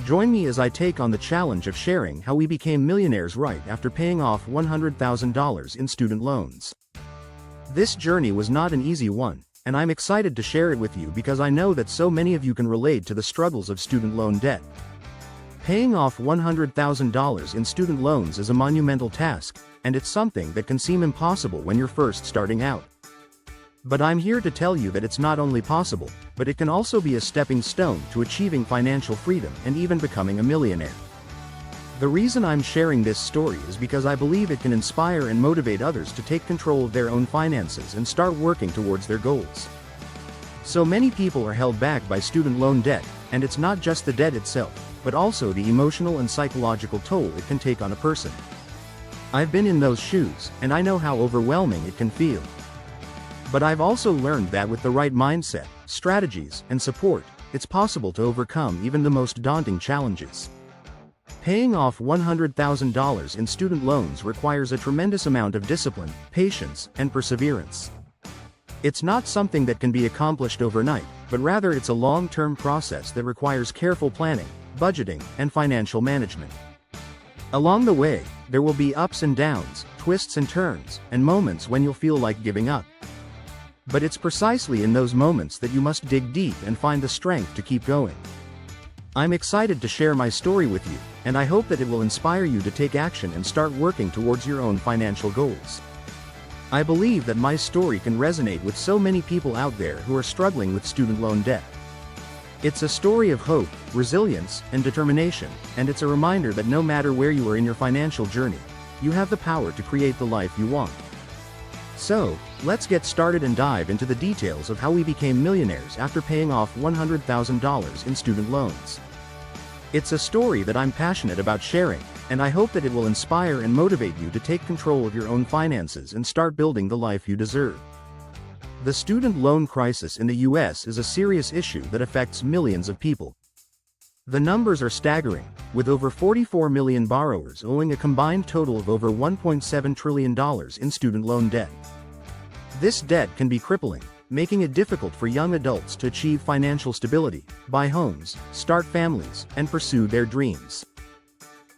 Join me as I take on the challenge of sharing how we became millionaires right after paying off $100,000 in student loans. This journey was not an easy one, and I'm excited to share it with you because I know that so many of you can relate to the struggles of student loan debt. Paying off $100,000 in student loans is a monumental task, and it's something that can seem impossible when you're first starting out. But I'm here to tell you that it's not only possible, but it can also be a stepping stone to achieving financial freedom and even becoming a millionaire. The reason I'm sharing this story is because I believe it can inspire and motivate others to take control of their own finances and start working towards their goals. So many people are held back by student loan debt, and it's not just the debt itself, but also the emotional and psychological toll it can take on a person. I've been in those shoes, and I know how overwhelming it can feel. But I've also learned that with the right mindset, strategies, and support, it's possible to overcome even the most daunting challenges. Paying off $100,000 in student loans requires a tremendous amount of discipline, patience, and perseverance. It's not something that can be accomplished overnight, but rather it's a long-term process that requires careful planning, budgeting, and financial management. Along the way, there will be ups and downs, twists and turns, and moments when you'll feel like giving up. But it's precisely in those moments that you must dig deep and find the strength to keep going. I'm excited to share my story with you, and I hope that it will inspire you to take action and start working towards your own financial goals. I believe that my story can resonate with so many people out there who are struggling with student loan debt. It's a story of hope, resilience, and determination, and it's a reminder that no matter where you are in your financial journey, you have the power to create the life you want. So, let's get started and dive into the details of how we became millionaires after paying off $100,000 in student loans. It's a story that I'm passionate about sharing, and I hope that it will inspire and motivate you to take control of your own finances and start building the life you deserve. The student loan crisis in the US is a serious issue that affects millions of people. The numbers are staggering, with over 44 million borrowers owing a combined total of over $1.7 trillion in student loan debt. This debt can be crippling, making it difficult for young adults to achieve financial stability, buy homes, start families, and pursue their dreams.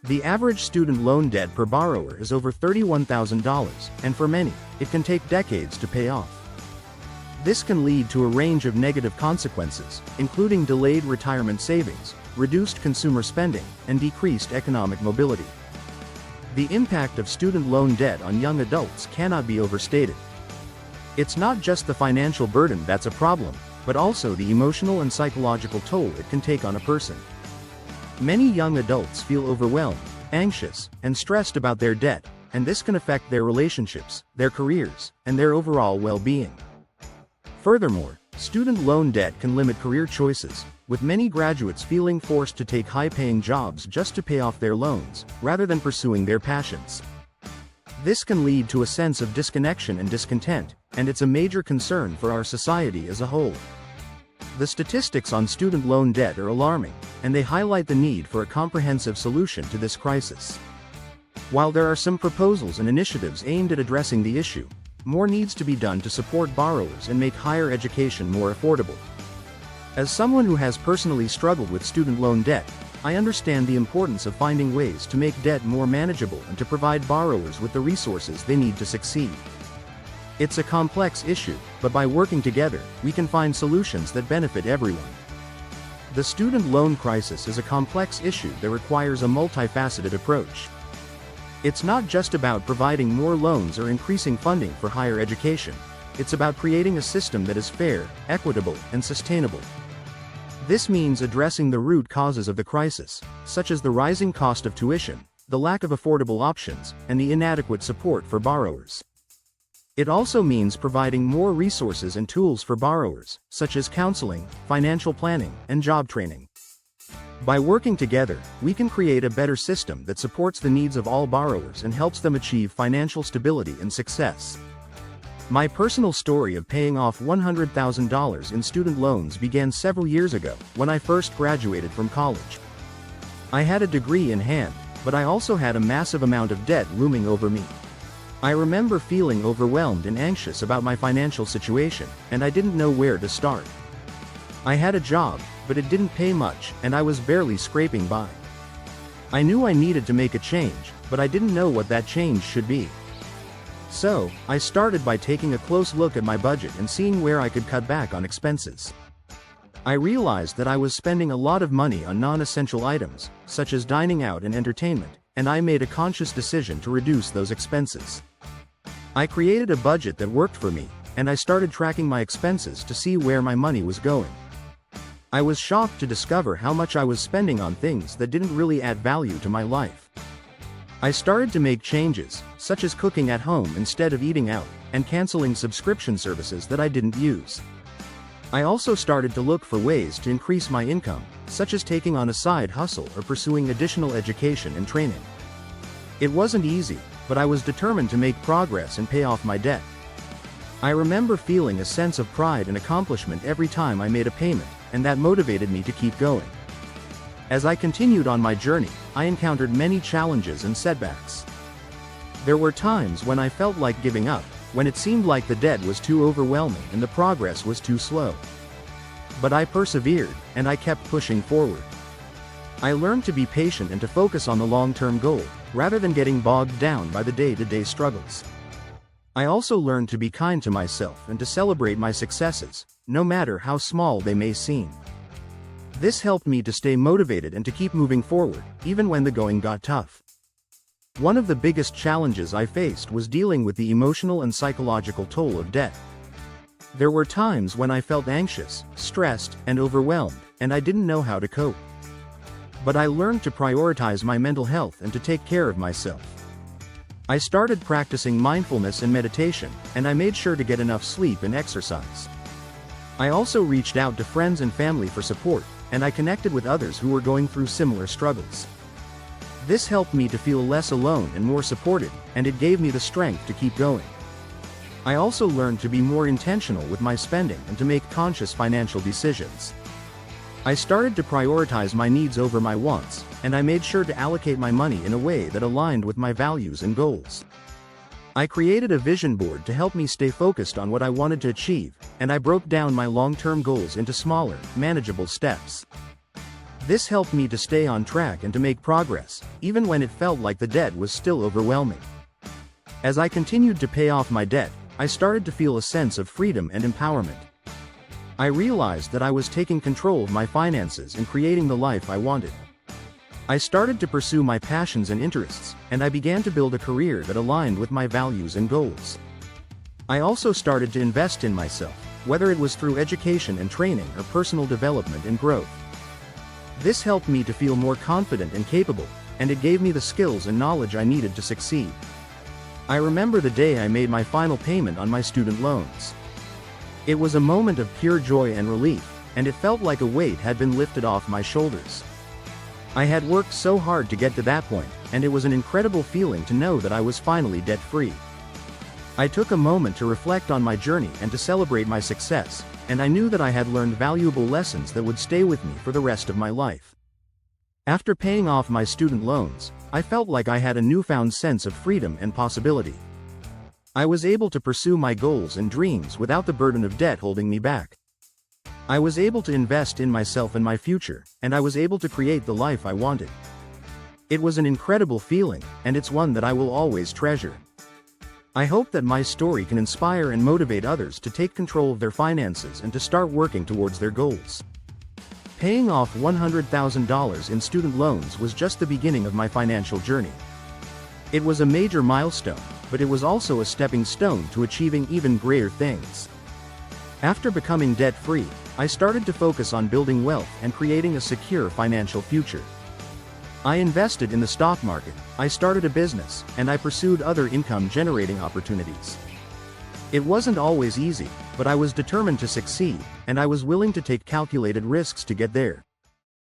The average student loan debt per borrower is over $31,000, and for many, it can take decades to pay off. This can lead to a range of negative consequences, including delayed retirement savings, reduced consumer spending, and decreased economic mobility. The impact of student loan debt on young adults cannot be overstated. It's not just the financial burden that's a problem, but also the emotional and psychological toll it can take on a person. Many young adults feel overwhelmed, anxious, and stressed about their debt, and this can affect their relationships, their careers, and their overall well-being. Furthermore, student loan debt can limit career choices, with many graduates feeling forced to take high-paying jobs just to pay off their loans, rather than pursuing their passions. This can lead to a sense of disconnection and discontent, and it's a major concern for our society as a whole. The statistics on student loan debt are alarming, and they highlight the need for a comprehensive solution to this crisis. While there are some proposals and initiatives aimed at addressing the issue, more needs to be done to support borrowers and make higher education more affordable. As someone who has personally struggled with student loan debt, I understand the importance of finding ways to make debt more manageable and to provide borrowers with the resources they need to succeed. It's a complex issue, but by working together, we can find solutions that benefit everyone. The student loan crisis is a complex issue that requires a multifaceted approach. It's not just about providing more loans or increasing funding for higher education. It's about creating a system that is fair, equitable, and sustainable. This means addressing the root causes of the crisis, such as the rising cost of tuition, the lack of affordable options, and the inadequate support for borrowers. It also means providing more resources and tools for borrowers, such as counseling, financial planning, and job training. By working together, we can create a better system that supports the needs of all borrowers and helps them achieve financial stability and success. My personal story of paying off $100,000 in student loans began several years ago, when I first graduated from college. I had a degree in hand, but I also had a massive amount of debt looming over me. I remember feeling overwhelmed and anxious about my financial situation, and I didn't know where to start. I had a job, but it didn't pay much, and I was barely scraping by. I knew I needed to make a change, but I didn't know what that change should be. So, I started by taking a close look at my budget and seeing where I could cut back on expenses. I realized that I was spending a lot of money on non-essential items, such as dining out and entertainment, and I made a conscious decision to reduce those expenses. I created a budget that worked for me, and I started tracking my expenses to see where my money was going. I was shocked to discover how much I was spending on things that didn't really add value to my life. I started to make changes, such as cooking at home instead of eating out, and canceling subscription services that I didn't use. I also started to look for ways to increase my income, such as taking on a side hustle or pursuing additional education and training. It wasn't easy, but I was determined to make progress and pay off my debt. I remember feeling a sense of pride and accomplishment every time I made a payment, and that motivated me to keep going. As I continued on my journey, I encountered many challenges and setbacks. There were times when I felt like giving up, when it seemed like the debt was too overwhelming and the progress was too slow. But I persevered, and I kept pushing forward. I learned to be patient and to focus on the long-term goal, rather than getting bogged down by the day-to-day struggles. I also learned to be kind to myself and to celebrate my successes, no matter how small they may seem. This helped me to stay motivated and to keep moving forward, even when the going got tough. One of the biggest challenges I faced was dealing with the emotional and psychological toll of debt. There were times when I felt anxious, stressed, and overwhelmed, and I didn't know how to cope. But I learned to prioritize my mental health and to take care of myself. I started practicing mindfulness and meditation, and I made sure to get enough sleep and exercise. I also reached out to friends and family for support, and I connected with others who were going through similar struggles. This helped me to feel less alone and more supported, and it gave me the strength to keep going. I also learned to be more intentional with my spending and to make conscious financial decisions. I started to prioritize my needs over my wants, and I made sure to allocate my money in a way that aligned with my values and goals. I created a vision board to help me stay focused on what I wanted to achieve, and I broke down my long-term goals into smaller, manageable steps. This helped me to stay on track and to make progress, even when it felt like the debt was still overwhelming. As I continued to pay off my debt, I started to feel a sense of freedom and empowerment. I realized that I was taking control of my finances and creating the life I wanted. I started to pursue my passions and interests, and I began to build a career that aligned with my values and goals. I also started to invest in myself, whether it was through education and training or personal development and growth. This helped me to feel more confident and capable, and it gave me the skills and knowledge I needed to succeed. I remember the day I made my final payment on my student loans. It was a moment of pure joy and relief, and it felt like a weight had been lifted off my shoulders. I had worked so hard to get to that point, and it was an incredible feeling to know that I was finally debt-free. I took a moment to reflect on my journey and to celebrate my success, and I knew that I had learned valuable lessons that would stay with me for the rest of my life. After paying off my student loans, I felt like I had a newfound sense of freedom and possibility. I was able to pursue my goals and dreams without the burden of debt holding me back. I was able to invest in myself and my future, and I was able to create the life I wanted. It was an incredible feeling, and it's one that I will always treasure. I hope that my story can inspire and motivate others to take control of their finances and to start working towards their goals. Paying off $100,000 in student loans was just the beginning of my financial journey. It was a major milestone, but it was also a stepping stone to achieving even greater things. After becoming debt-free, I started to focus on building wealth and creating a secure financial future. I invested in the stock market, I started a business, and I pursued other income-generating opportunities. It wasn't always easy, but I was determined to succeed, and I was willing to take calculated risks to get there.